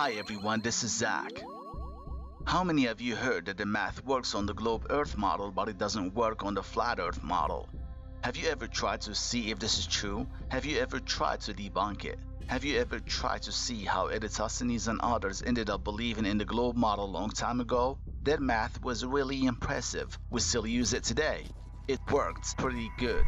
Hi everyone, this is Zach. How many of you heard that the math works on the globe Earth model but it doesn't work on the flat Earth model? Have you ever tried to see if this is true? Have you ever tried to debunk it? Have you ever tried to see how Eratosthenes and others ended up believing in the globe model a long time ago? Their math was really impressive. We still use it today. It worked pretty good.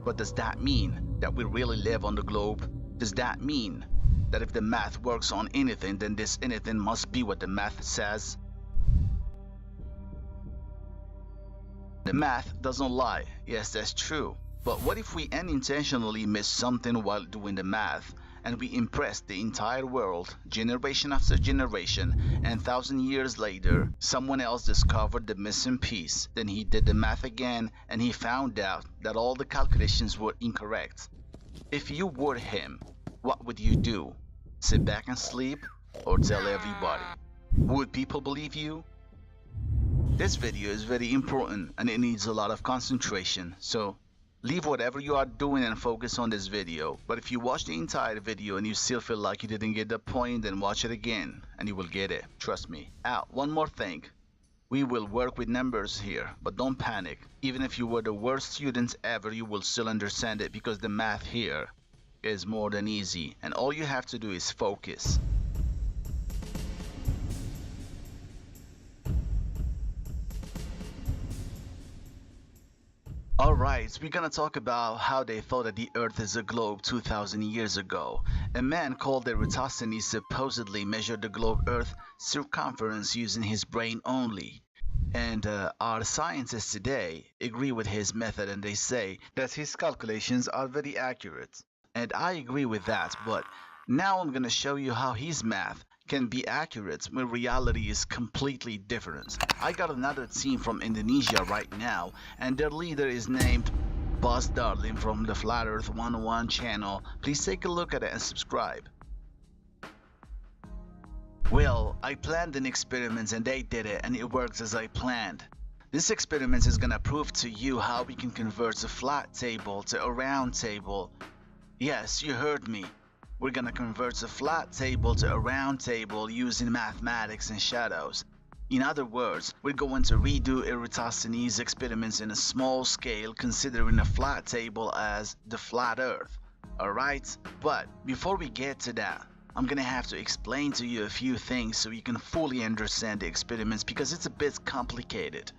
But does that mean that we really live on the globe? Does that mean that if the math works on anything, then this anything must be what the math says? The math doesn't lie. Yes, that's true. But what if we unintentionally miss something while doing the math, and we impress the entire world, generation after generation, and 1,000 years later, someone else discovered the missing piece. Then he did the math again, and he found out that all the calculations were incorrect. If you were him, what would you do? Sit back and sleep, or tell everybody? Would people believe you? This video is very important and it needs a lot of concentration, so leave whatever you are doing and focus on this video. But if you watch the entire video and you still feel like you didn't get the point, then watch it again and you will get it. Trust me. One more thing. We will work with numbers here, but don't panic. Even if you were the worst students ever, you will still understand it because the math here is more than easy and all you have to do is focus. Alright, we're gonna talk about how they thought that the Earth is a globe 2,000 years ago. A man called Eratosthenes supposedly measured the globe Earth circumference using his brain only. And our scientists today agree with his method and they say that his calculations are very accurate. And I agree with that, but now I'm gonna show you how his math can be accurate when reality is completely different. I got another team from Indonesia right now, and their leader is named Boss Darling from the Flat Earth 101 channel. Please take a look at it and subscribe. Well, I planned an experiment and they did it and it works as I planned. This experiment is gonna prove to you how we can convert a flat table to a round table. Yes, you heard me. We're gonna convert a flat table to a round table using mathematics and shadows. In other words, we're going to redo Eratosthenes' experiments in a small scale, considering a flat table as the flat Earth. Alright? But before we get to that, I'm gonna have to explain to you a few things so you can fully understand the experiments because it's a bit complicated.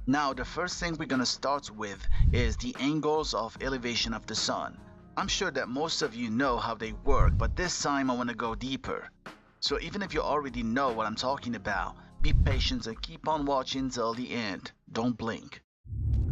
Now, the first thing we're gonna start with is the angles of elevation of the sun. I'm sure that most of you know how they work, but this time I want to go deeper. So even if you already know what I'm talking about, be patient and keep on watching till the end. Don't blink.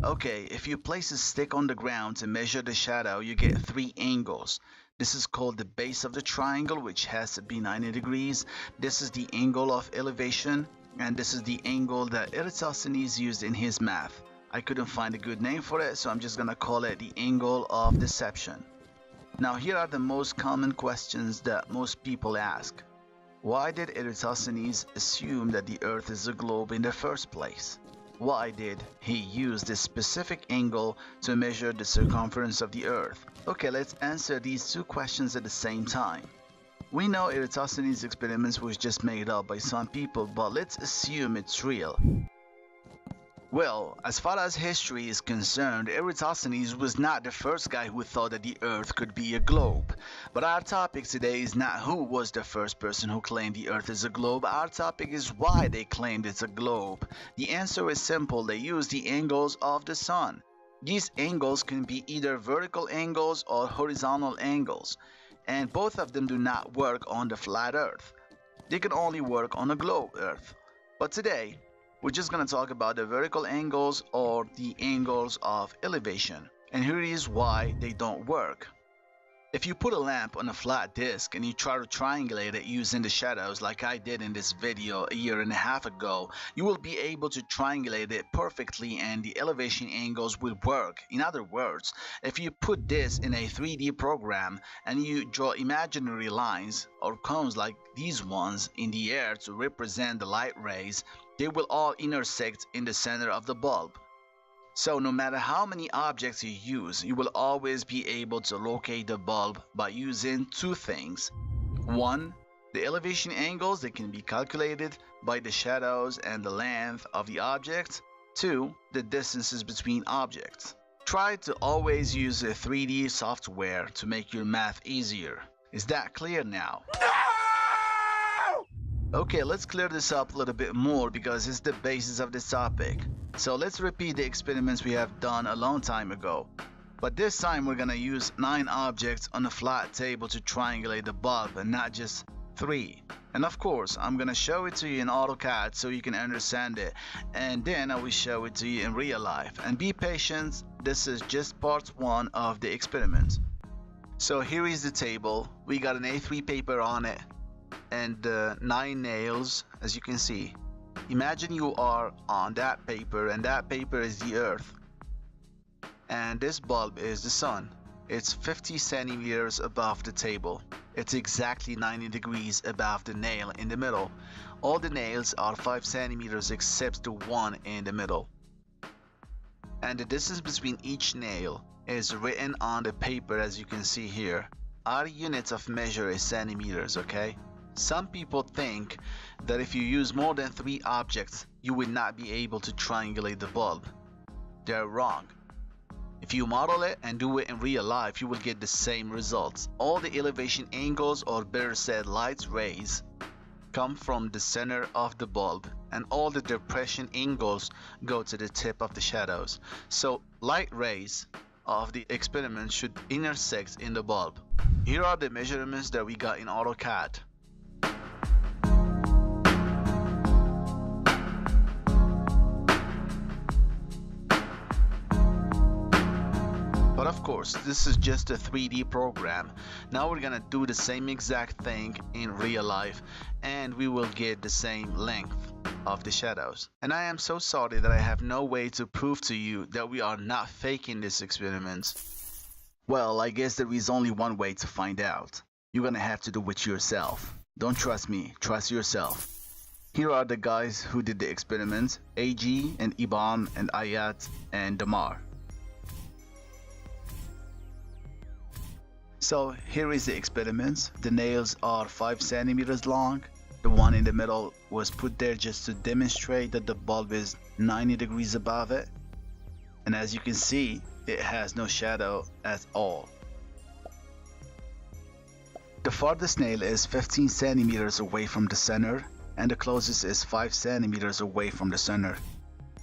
Okay, if you place a stick on the ground to measure the shadow, you get 3 angles. This is called the base of the triangle, which has to be 90 degrees. This is the angle of elevation, and this is the angle that Eratosthenes used in his math. I couldn't find a good name for it, so I'm just gonna call it the angle of deception. Now here are the most common questions that most people ask. Why did Eratosthenes assume that the Earth is a globe in the first place? Why did he use this specific angle to measure the circumference of the Earth? Okay, let's answer these 2 questions at the same time. We know Eratosthenes' experiments was just made up by some people, but let's assume it's real. Well, as far as history is concerned, Eratosthenes was not the first guy who thought that the Earth could be a globe. But our topic today is not who was the first person who claimed the Earth is a globe. Our topic is why they claimed it's a globe. The answer is simple. They used the angles of the sun. These angles can be either vertical angles or horizontal angles, and both of them do not work on the flat Earth. They can only work on a globe Earth. But today, we're just going to talk about the vertical angles or the angles of elevation. And here is why they don't work. If you put a lamp on a flat disk and you try to triangulate it using the shadows like I did in this video a year and a half ago, you will be able to triangulate it perfectly and the elevation angles will work. In other words, if you put this in a 3D program and you draw imaginary lines or cones like these ones in the air to represent the light rays, they will all intersect in the center of the bulb. So no matter how many objects you use, you will always be able to locate the bulb by using 2 things. 1. The elevation angles, they can be calculated by the shadows and the length of the object. 2. The distances between objects. Try to always use a 3D software to make your math easier. Is that clear now? No! Okay, let's clear this up a little bit more because it's the basis of this topic. So let's repeat the experiments we have done a long time ago. But this time we're gonna use 9 objects on a flat table to triangulate the bulb and not just 3. And of course, I'm gonna show it to you in AutoCAD so you can understand it, and then I will show it to you in real life. And be patient, this is just part 1 of the experiment. So here is the table. We got an A3 paper on it and 9 nails, as you can see. Imagine you are on that paper, and that paper is the Earth. And this bulb is the sun. It's 50 centimeters above the table. It's exactly 90 degrees above the nail in the middle. All the nails are 5 centimeters except the one in the middle. And the distance between each nail is written on the paper, as you can see here. Our unit of measure is centimeters, okay? Some people think that if you use more than 3 objects, you would not be able to triangulate the bulb. They're wrong. If you model it and do it in real life, you will get the same results. All the elevation angles, or better said light rays, come from the center of the bulb, and all the depression angles go to the tip of the shadows. So light rays of the experiment should intersect in the bulb. Here are the measurements that we got in AutoCAD. But of course, this is just a 3D program. Now we're gonna do the same exact thing in real life, and we will get the same length of the shadows. And I am so sorry that I have no way to prove to you that we are not faking this experiment. Well, I guess there is only one way to find out. You're gonna have to do it yourself. Don't trust me, trust yourself. Here are the guys who did the experiment: AG and Iban and Ayat and Damar. So here is the experiment. The nails are 5 centimeters long. The one in the middle was put there just to demonstrate that the bulb is 90 degrees above it. And as you can see, it has no shadow at all. The farthest nail is 15 centimeters away from the center, and the closest is 5 centimeters away from the center.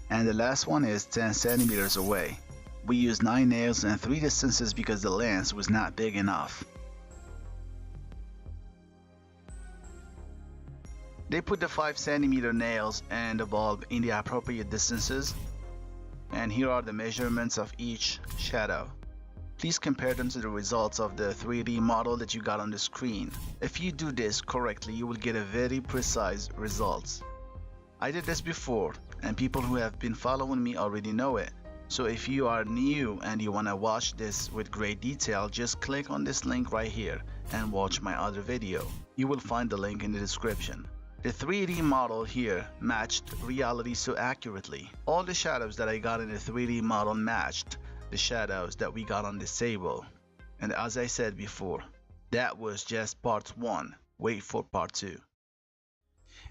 And the last one is 10 centimeters away. We used 9 nails and 3 distances because the lens was not big enough. They put the 5 centimeter nails and the bulb in the appropriate distances, and here are the measurements of each shadow. Please compare them to the results of the 3D model that you got on the screen. If you do this correctly, you will get a very precise results. I did this before, and people who have been following me already know it. So if you are new and you want to watch this with great detail, just click on this link right here and watch my other video. You will find the link in the description. The 3D model here matched reality so accurately. All the shadows that I got in the 3D model matched the shadows that we got on this table. And as I said before, that was just part 1. Wait for part 2.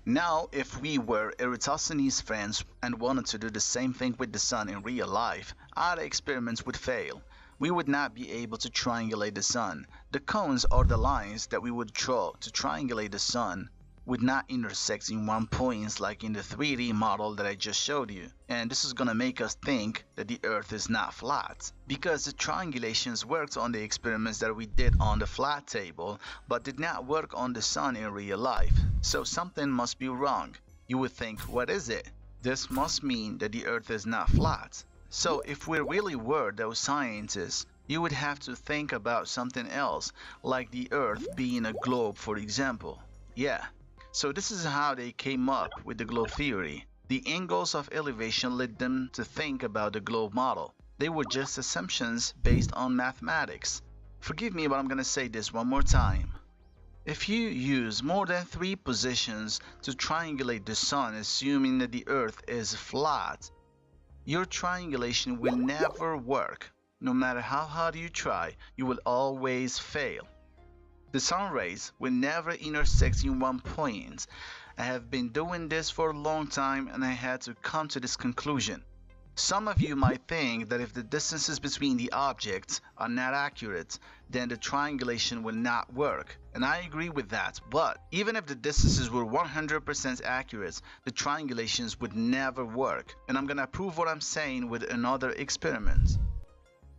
Now, if we were Eratosthenes' friends and wanted to do the same thing with the sun in real life, our experiments would fail. We would not be able to triangulate the sun. The cones or the lines that we would draw to triangulate the sun would not intersect in one point like in the 3D model that I just showed you. And this is gonna make us think that the earth is not flat, because the triangulations worked on the experiments that we did on the flat table, but did not work on the sun in real life. So something must be wrong. You would think, what is it? This must mean that the earth is not flat. So if we really were those scientists, you would have to think about something else, like the earth being a globe, for example. Yeah. So this is how they came up with the globe theory. The angles of elevation led them to think about the globe model. They were just assumptions based on mathematics. Forgive me, but I'm gonna say this one more time. If you use more than 3 positions to triangulate the sun, assuming that the earth is flat, your triangulation will never work. No matter how hard you try, you will always fail. The sun rays will never intersect in one point. I have been doing this for a long time and I had to come to this conclusion. Some of you might think that if the distances between the objects are not accurate, then the triangulation will not work. And I agree with that, but even if the distances were 100% accurate, the triangulations would never work. And I'm gonna prove what I'm saying with another experiment.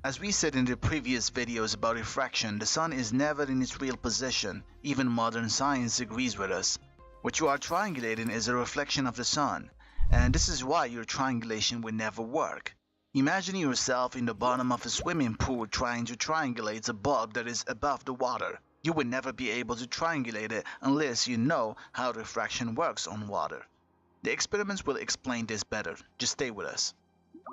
As we said in the previous videos about refraction, the sun is never in its real position. Even modern science agrees with us. What you are triangulating is a reflection of the sun. And this is why your triangulation will never work. Imagine yourself in the bottom of a swimming pool trying to triangulate a bulb that is above the water. You will never be able to triangulate it unless you know how refraction works on water. The experiments will explain this better. Just stay with us.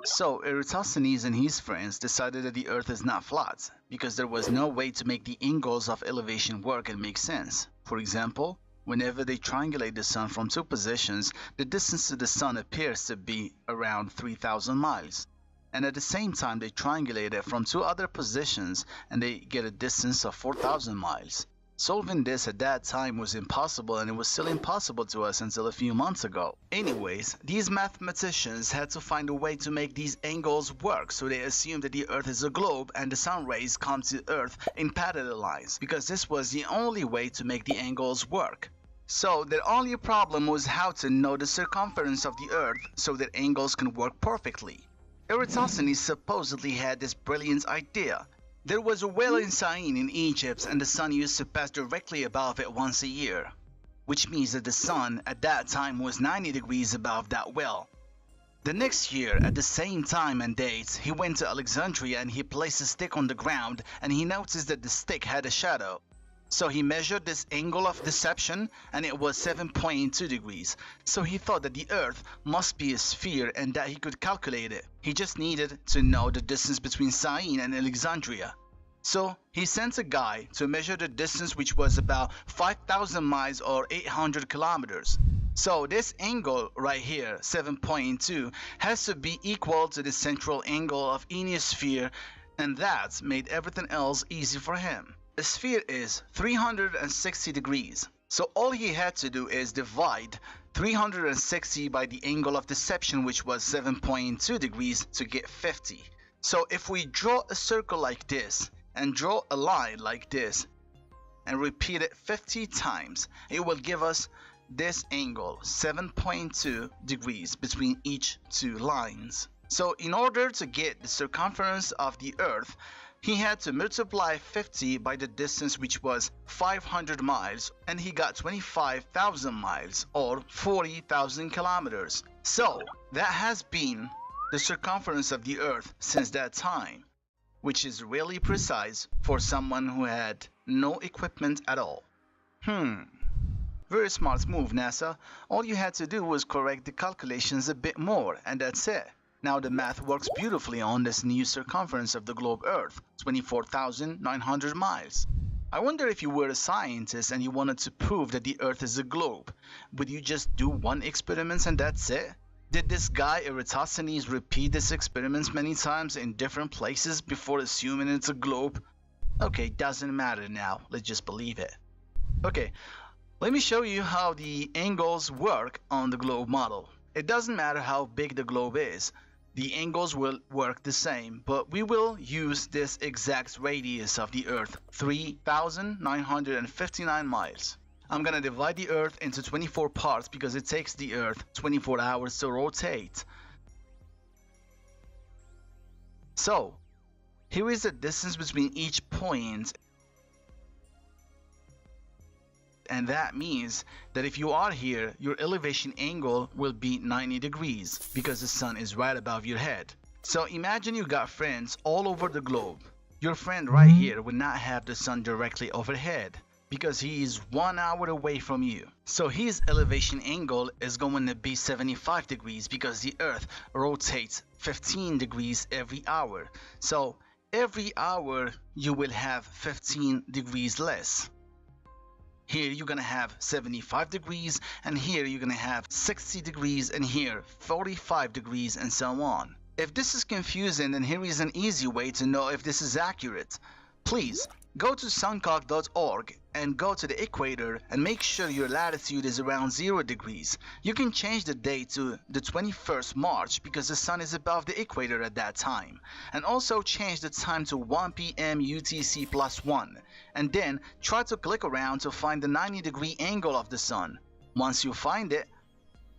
So Eratosthenes and his friends decided that the Earth is not flat because there was no way to make the angles of elevation work and make sense. For example, whenever they triangulate the sun from two positions, the distance to the sun appears to be around 3,000 miles. And at the same time, they triangulate it from two other positions and they get a distance of 4,000 miles. Solving this at that time was impossible, and it was still impossible to us until a few months ago. Anyways, these mathematicians had to find a way to make these angles work, so they assumed that the Earth is a globe and the sun rays come to Earth in parallel lines, because this was the only way to make the angles work. So their only problem was how to know the circumference of the Earth so that angles can work perfectly. Eratosthenes supposedly had this brilliant idea. There was a well in Syene in Egypt, and the sun used to pass directly above it once a year, which means that the sun at that time was 90 degrees above that well. The next year, at the same time and date, he went to Alexandria and he placed a stick on the ground and he noticed that the stick had a shadow. So he measured this angle of deception and it was 7.2 degrees. So he thought that the Earth must be a sphere and that he could calculate it. He just needed to know the distance between Syene and Alexandria. So he sent a guy to measure the distance, which was about 5,000 miles or 800 kilometers. So this angle right here, 7.2, has to be equal to the central angle of any sphere, and that made everything else easy for him. A sphere is 360 degrees, so all he had to do is divide 360 by the angle of deception, which was 7.2 degrees, to get 50. So if we draw a circle like this and draw a line like this and repeat it 50 times, it will give us this angle, 7.2 degrees between each two lines. So in order to get the circumference of the Earth, he had to multiply 50 by the distance, which was 500 miles, and he got 25,000 miles or 40,000 kilometers. So that has been the circumference of the Earth since that time, which is really precise for someone who had no equipment at all. Very smart move, NASA. All you had to do was correct the calculations a bit more, and that's it. Now the math works beautifully on this new circumference of the globe Earth, 24,900 miles. I wonder if you were a scientist and you wanted to prove that the Earth is a globe, would you just do one experiment and that's it? Did this guy Eratosthenes repeat this experiment many times in different places before assuming it's a globe? Okay, doesn't matter now, let's just believe it. Okay, let me show you how the angles work on the globe model. It doesn't matter how big the globe is. The angles will work the same, but we will use this exact radius of the Earth, 3,959 miles. I'm gonna divide the Earth into 24 parts because it takes the Earth 24 hours to rotate. So, here is the distance between each point. And that means that if you are here, your elevation angle will be 90 degrees because the sun is right above your head. So imagine you got friends all over the globe. Your friend right here would not have the sun directly overhead because he is 1 hour away from you. So his elevation angle is going to be 75 degrees because the Earth rotates 15 degrees every hour. So every hour you will have 15 degrees less. Here you're gonna have 75 degrees, and here you're gonna have 60 degrees, and here 45 degrees, and so on. If this is confusing, then here is an easy way to know if this is accurate. Please Go to suncock.org and go to the equator and make sure your latitude is around 0 degrees. You can change the date to the 21st March because the sun is above the equator at that time. And also change the time to 1 p.m. UTC plus 1. And then try to click around to find the 90-degree angle of the sun. Once you find it,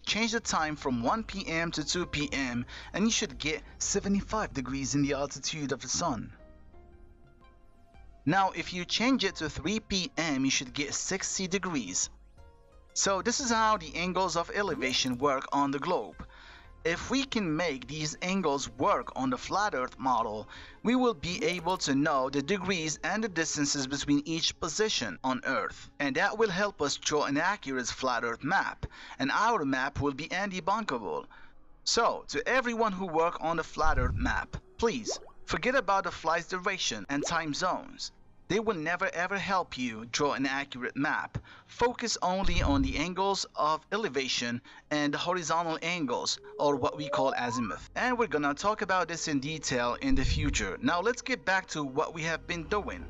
change the time from 1 p.m. to 2 p.m. and you should get 75 degrees in the altitude of the sun. Now if you change it to 3 p.m. you should get 60 degrees. So this is how the angles of elevation work on the globe. If we can make these angles work on the flat earth model, we will be able to know the degrees and the distances between each position on earth. And that will help us draw an accurate flat earth map, and our map will be undebunkable. So to everyone who work on the flat earth map, please forget about the flight's duration and time zones. They will never ever help you draw an accurate map. Focus only on the angles of elevation and the horizontal angles, or what we call azimuth. And we're gonna talk about this in detail in the future. Now let's get back to what we have been doing.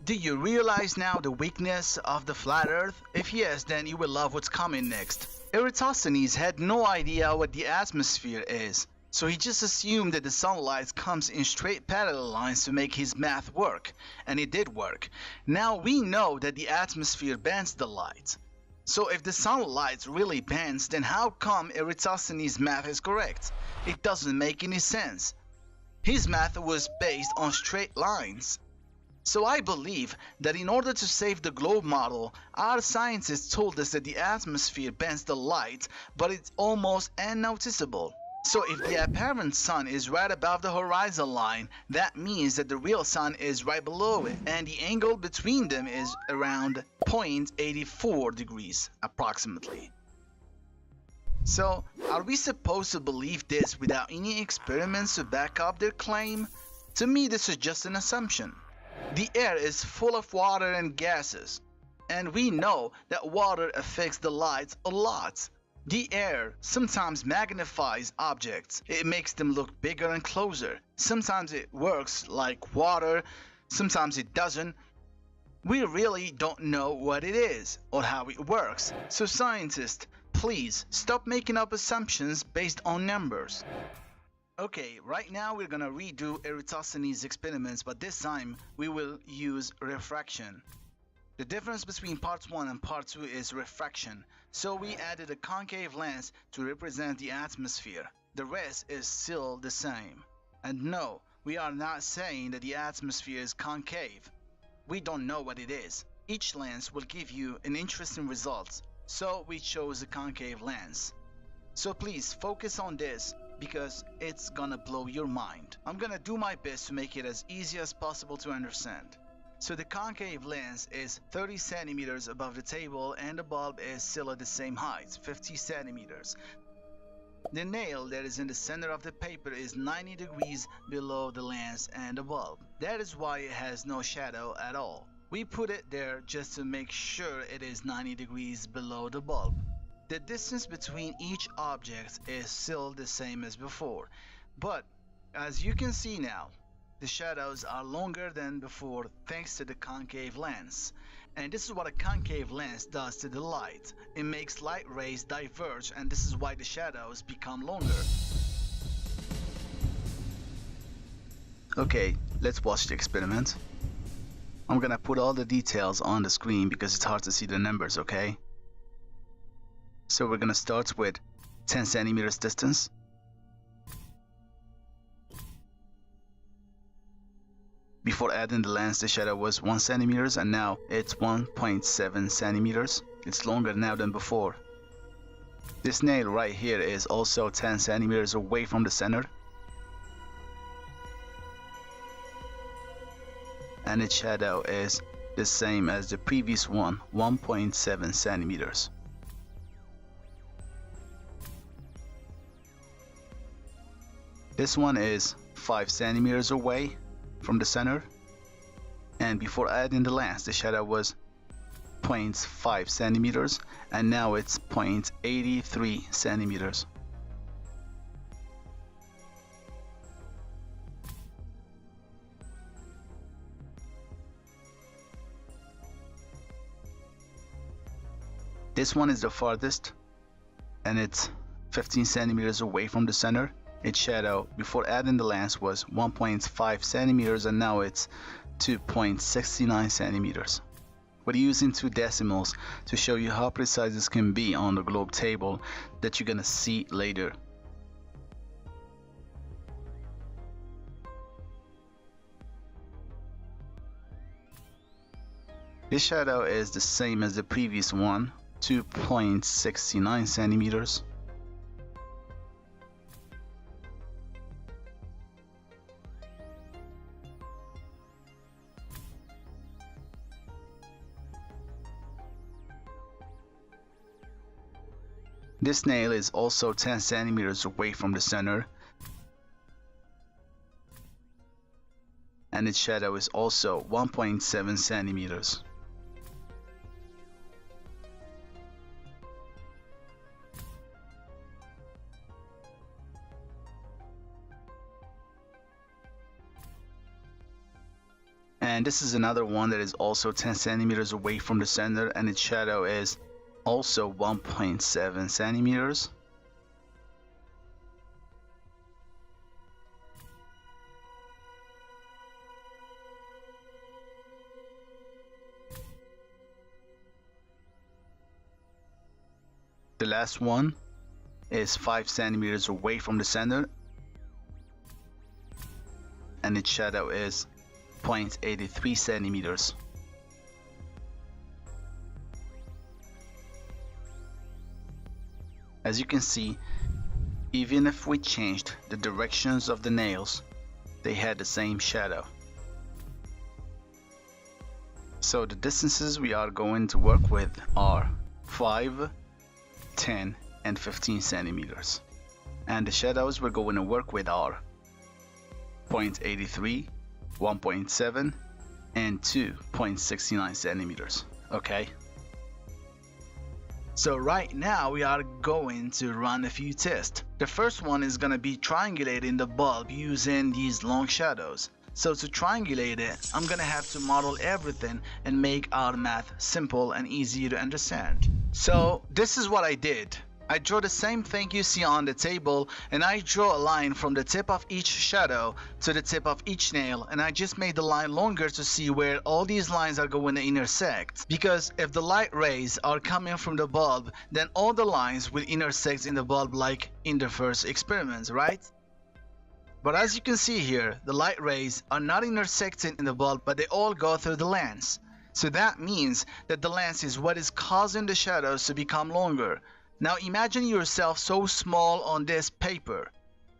Do you realize now the weakness of the flat earth? If yes, then you will love what's coming next. Eratosthenes had no idea what the atmosphere is. So he just assumed that the sunlight comes in straight parallel lines to make his math work, and it did work. Now we know that the atmosphere bends the light. So if the sunlight really bends, then how come Eratosthenes' math is correct? It doesn't make any sense. His math was based on straight lines. So I believe that in order to save the globe model, our scientists told us that the atmosphere bends the light, but it's almost unnoticeable. So if the apparent sun is right above the horizon line, that means that the real sun is right below it, and the angle between them is around 0.84 degrees approximately. So are we supposed to believe this without any experiments to back up their claim? To me, this is just an assumption. The air is full of water and gases, and we know that water affects the light a lot. The air sometimes magnifies objects. It makes them look bigger and closer. Sometimes it works like water, sometimes it doesn't. We really don't know what it is or how it works. So scientists, please stop making up assumptions based on numbers. Okay, right now we're gonna redo Eratosthenes' experiments, but this time we will use refraction. The difference between part 1 and part 2 is refraction, so we added a concave lens to represent the atmosphere. The rest is still the same. And no, we are not saying that the atmosphere is concave. We don't know what it is. Each lens will give you an interesting result, so we chose a concave lens. So please focus on this because it's gonna blow your mind. I'm gonna do my best to make it as easy as possible to understand. So the concave lens is 30 centimeters above the table and the bulb is still at the same height, 50 centimeters. The nail that is in the center of the paper is 90 degrees below the lens and the bulb. That is why it has no shadow at all. We put it there just to make sure it is 90 degrees below the bulb. The distance between each object is still the same as before, but as you can see now, the shadows are longer than before thanks to the concave lens. And this is what a concave lens does to the light. It makes light rays diverge, and this is why the shadows become longer. Okay, let's watch the experiment. I'm gonna put all the details on the screen because it's hard to see the numbers, okay? So we're gonna start with 10 centimeters distance. Before adding the lens, the shadow was 1 centimeters and now it's 1.7 centimeters. It's longer now than before. This nail right here is also 10 centimeters away from the center. And its shadow is the same as the previous one, 1.7 centimeters. This one is 5 centimeters away from the center, and before adding the lens the shadow was 0.5 centimeters and now it's 0.83 centimeters. This one is the farthest, and it's 15 centimeters away from the center. Its shadow before adding the lens was 1.5 centimeters, and now it's 2.69 centimeters. We're using 2 decimals to show you how precise this can be on the globe table that you're gonna see later. This shadow is the same as the previous one, 2.69 centimeters. This nail is also 10 centimeters away from the center, and its shadow is also 1.7 centimeters. And this is another one that is also 10 centimeters away from the center, and its shadow is also 1.7 centimeters. The last one is 5 centimeters away from the center, and its shadow is 0.83 centimeters. As you can see, even if we changed the directions of the nails, they had the same shadow. So the distances we are going to work with are 5, 10, and 15 centimeters. And the shadows we're going to work with are 0.83, 1.7, and 2.69 centimeters. Okay? So right now we are going to run a few tests. The first one is going to be triangulating the bulb using these long shadows. So to triangulate it, I'm going to have to model everything and make our math simple and easy to understand. So this is what I did. I draw the same thing you see on the table, and I draw a line from the tip of each shadow to the tip of each nail, and I just made the line longer to see where all these lines are going to intersect. Because if the light rays are coming from the bulb, then all the lines will intersect in the bulb like in the first experiment, right? But as you can see here, the light rays are not intersecting in the bulb, but they all go through the lens. So that means that the lens is what is causing the shadows to become longer. Now imagine yourself so small on this paper,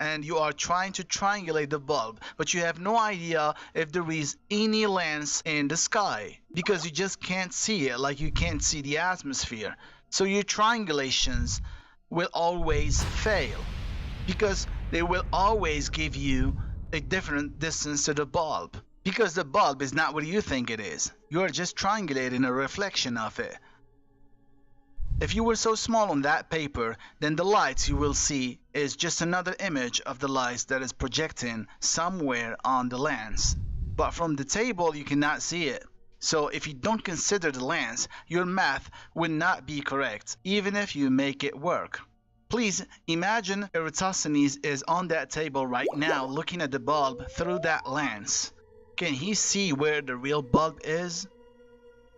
and you are trying to triangulate the bulb, but you have no idea if there is any lens in the sky, because you just can't see it like you can't see the atmosphere. So your triangulations will always fail, because they will always give you a different distance to the bulb, because the bulb is not what you think it is. You are just triangulating a reflection of it. If you were so small on that paper, then the light you will see is just another image of the light that is projecting somewhere on the lens. But from the table you cannot see it. So if you don't consider the lens, your math will not be correct, even if you make it work. Please imagine Eratosthenes is on that table right now looking at the bulb through that lens. Can he see where the real bulb is?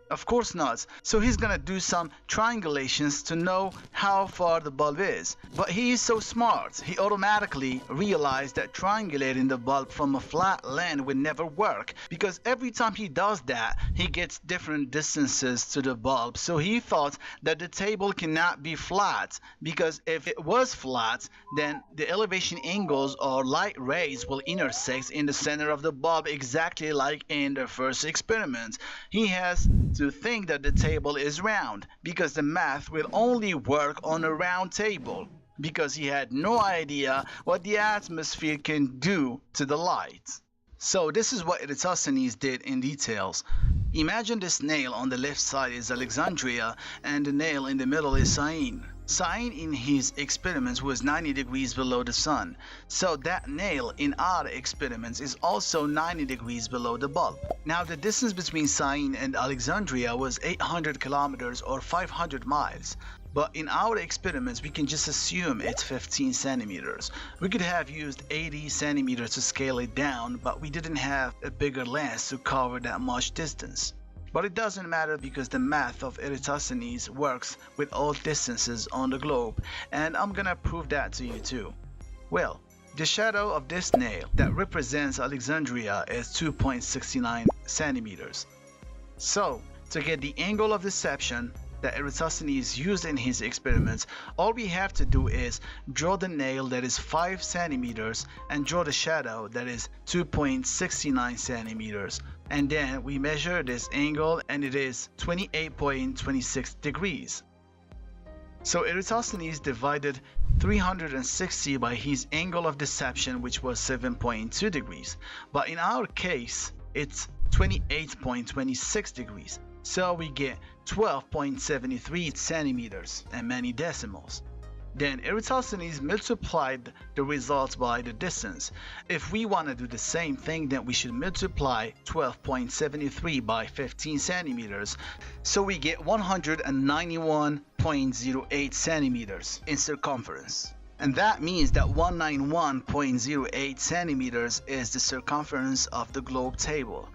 Of course not. So he's gonna do some triangulations to know how far the bulb is. But he is so smart, he automatically realized that triangulating the bulb from a flat lens would never work, because every time he does that, he gets different distances to the bulb. So he thought that the table cannot be flat, because if it was flat, then the elevation angles or light rays will intersect in the center of the bulb, exactly like in the first experiment. He has to think that the table is round, because the math will only work on a round table, because he had no idea what the atmosphere can do to the light. So this is what Eratosthenes did in details. Imagine this nail on the left side is Alexandria and the nail in the middle is Syene. Sine in his experiments was 90 degrees below the sun, so that nail in our experiments is also 90 degrees below the bulb. Now the distance between Sine and Alexandria was 800 kilometers or 500 miles. But in our experiments, we can just assume it's 15 centimeters. We could have used 80 centimeters to scale it down, but we didn't have a bigger lens to cover that much distance. But it doesn't matter because the math of Eratosthenes works with all distances on the globe, and I'm gonna prove that to you too. Well, the shadow of this nail that represents Alexandria is 2.69 centimeters. So, to get the angle of deception that Eratosthenes used in his experiments, all we have to do is draw the nail that is 5 centimeters and draw the shadow that is 2.69 centimeters. And then we measure this angle and it is 28.26 degrees. So Eratosthenes divided 360 by his angle of deception, which was 7.2 degrees. But in our case, it's 28.26 degrees. So we get 12.73 centimeters and many decimals. Then Eratosthenes multiplied the results by the distance. If we want to do the same thing, then we should multiply 12.73 by 15 centimeters. So we get 191.08 centimeters in circumference. And that means that 191.08 centimeters is the circumference of the globe table.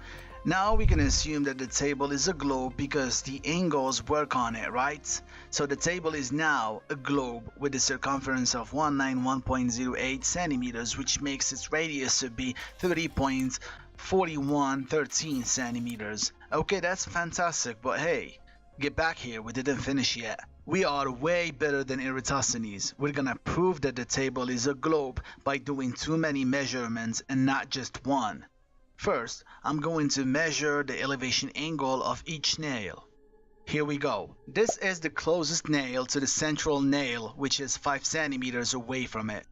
Now we can assume that the table is a globe because the angles work on it, right? So the table is now a globe with a circumference of 191.08 centimeters, which makes its radius to be 30.4113 centimeters. Okay, that's fantastic, but hey, get back here, we didn't finish yet. We are way better than Eratosthenes. We're gonna prove that the table is a globe by doing too many measurements and not just one. First, I'm going to measure the elevation angle of each nail. Here we go. This is the closest nail to the central nail, which is 5 centimeters away from it.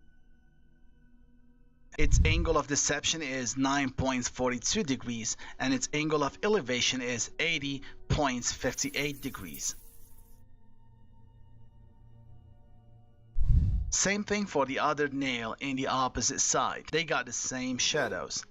Its angle of deception is 9.42 degrees and its angle of elevation is 80.58 degrees. Same thing for the other nail in the opposite side. They got the same shadows.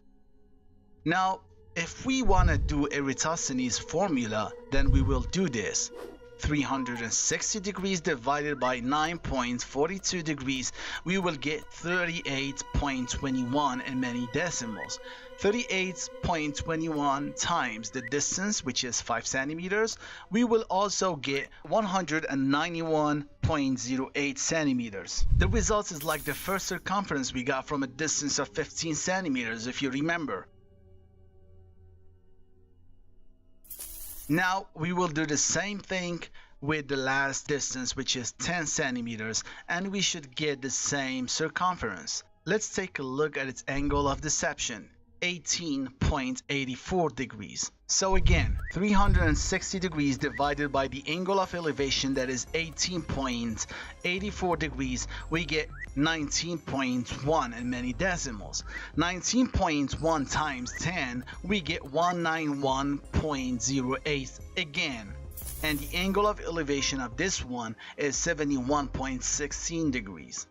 Now, if we want to do Eratosthenes' formula, then we will do this. 360 degrees divided by 9.42 degrees, we will get 38.21 and many decimals. 38.21 times the distance, which is 5 centimeters, we will also get 191.08 centimeters. The result is like the first circumference we got from a distance of 15 centimeters, if you remember. Now we will do the same thing with the last distance, which is 10 centimeters, and we should get the same circumference. Let's take a look at its angle of deception, 18.84 degrees. So again, 360 degrees divided by the angle of elevation, that is 18.84 degrees, we get 19.1 and many decimals. 19.1 times 10, we get 191.08 again. And the angle of elevation of this one is 71.16 degrees.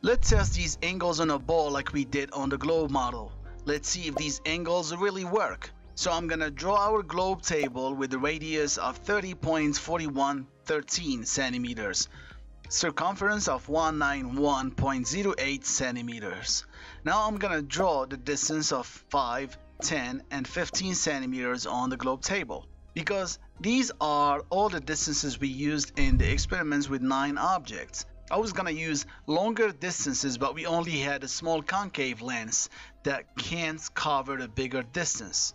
Let's test these angles on a ball like we did on the globe model. Let's see if these angles really work. So I'm gonna draw our globe table with a radius of 30.4113 centimeters, circumference of 191.08 centimeters. Now I'm gonna draw the distance of 5, 10 and 15 centimeters on the globe table, because these are all the distances we used in the experiments with 9 objects. I was gonna use longer distances, but we only had a small concave lens that can't cover a bigger distance.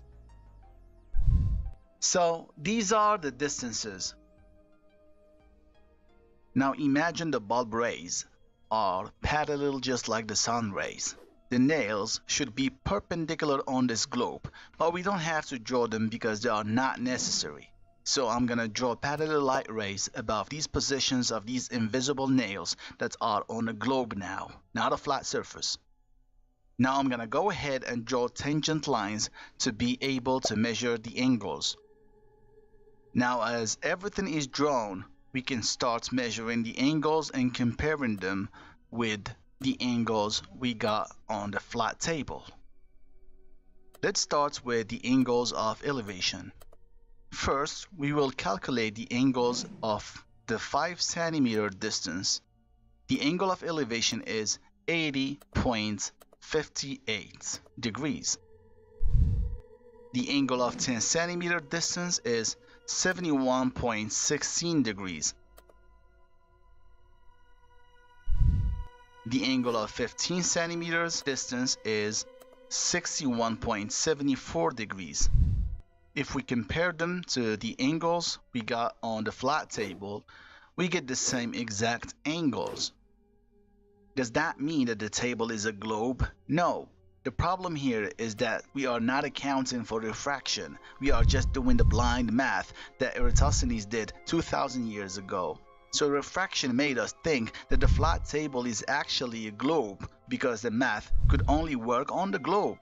So these are the distances. Now imagine the bulb rays are parallel just like the sun rays. The nails should be perpendicular on this globe, but we don't have to draw them because they are not necessary. So I'm gonna draw parallel light rays above these positions of these invisible nails that are on the globe now, not a flat surface. Now I'm gonna go ahead and draw tangent lines to be able to measure the angles. Now, as everything is drawn, we can start measuring the angles and comparing them with the angles we got on the flat table. Let's start with the angles of elevation. First, we will calculate the angles of the 5 centimeter distance. The angle of elevation is 80.58 degrees. The angle of 10 centimeter distance is 71.16 degrees. The angle of 15 centimeters distance is 61.74 degrees. If we compare them to the angles we got on the flat table, we get the same exact angles. Does that mean that the table is a globe? No. The problem here is that we are not accounting for refraction. We are just doing the blind math that Eratosthenes did 2,000 years ago. So refraction made us think that the flat table is actually a globe because the math could only work on the globe.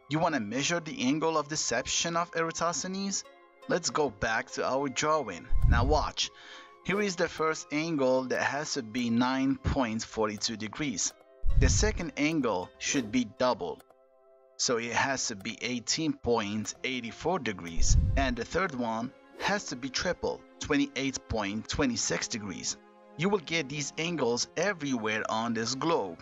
You want to measure the angle of deception of Eratosthenes? Let's go back to our drawing. Now watch. Here is the first angle that has to be 9.42 degrees. The second angle should be double, so it has to be 18.84 degrees. And the third one has to be triple, 28.26 degrees. You will get these angles everywhere on this globe.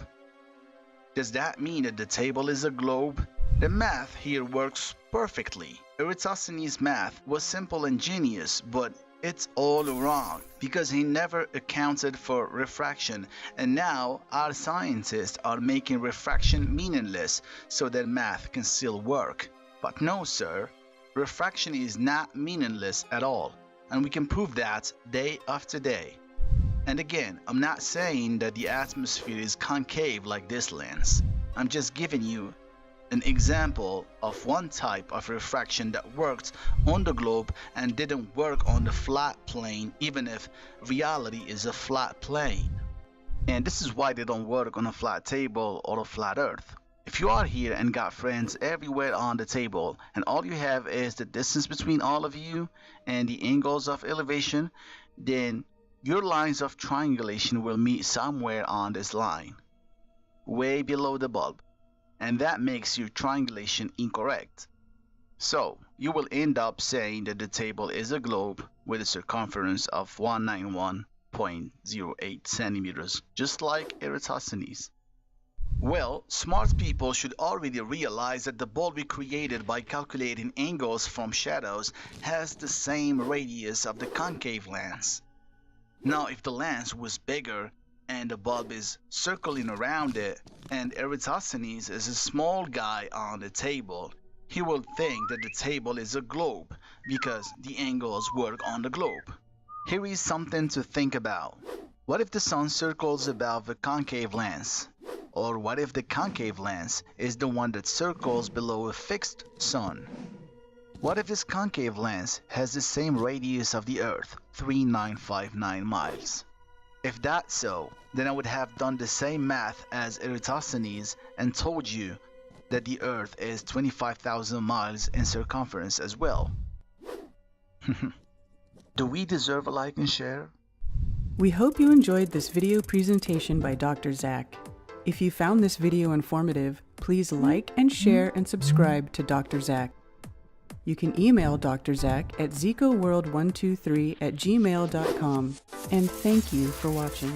Does that mean that the table is a globe? The math here works perfectly. Eratosthenes' math was simple and genius, but it's all wrong because he never accounted for refraction, and now our scientists are making refraction meaningless so that math can still work. But no, sir, refraction is not meaningless at all, and we can prove that day after day. And again, I'm not saying that the atmosphere is concave like this lens. I'm just giving you an example of one type of refraction that worked on the globe and didn't work on the flat plane, even if reality is a flat plane. And this is why they don't work on a flat table or a flat earth. If you are here and got friends everywhere on the table and all you have is the distance between all of you and the angles of elevation, then your lines of triangulation will meet somewhere on this line, way below the bulb. And that makes your triangulation incorrect. So you will end up saying that the table is a globe with a circumference of 191.08 centimeters, just like Eratosthenes. Well, smart people should already realize that the bulb we created by calculating angles from shadows has the same radius of the concave lens. Now, if the lens was bigger and the bulb is circling around it, and Eratosthenes is a small guy on the table, he will think that the table is a globe because the angles work on the globe. Here is something to think about. What if the sun circles above the concave lens? Or what if the concave lens is the one that circles below a fixed sun? What if this concave lens has the same radius of the Earth, 3959 miles? If that's so, then I would have done the same math as Eratosthenes and told you that the Earth is 25,000 miles in circumference as well. Do we deserve a like and share? We hope you enjoyed this video presentation by Dr. Zach. If you found this video informative, please like and share and subscribe to Dr. Zach. You can email Dr. Zach at zicoworld123@gmail.com. And thank you for watching.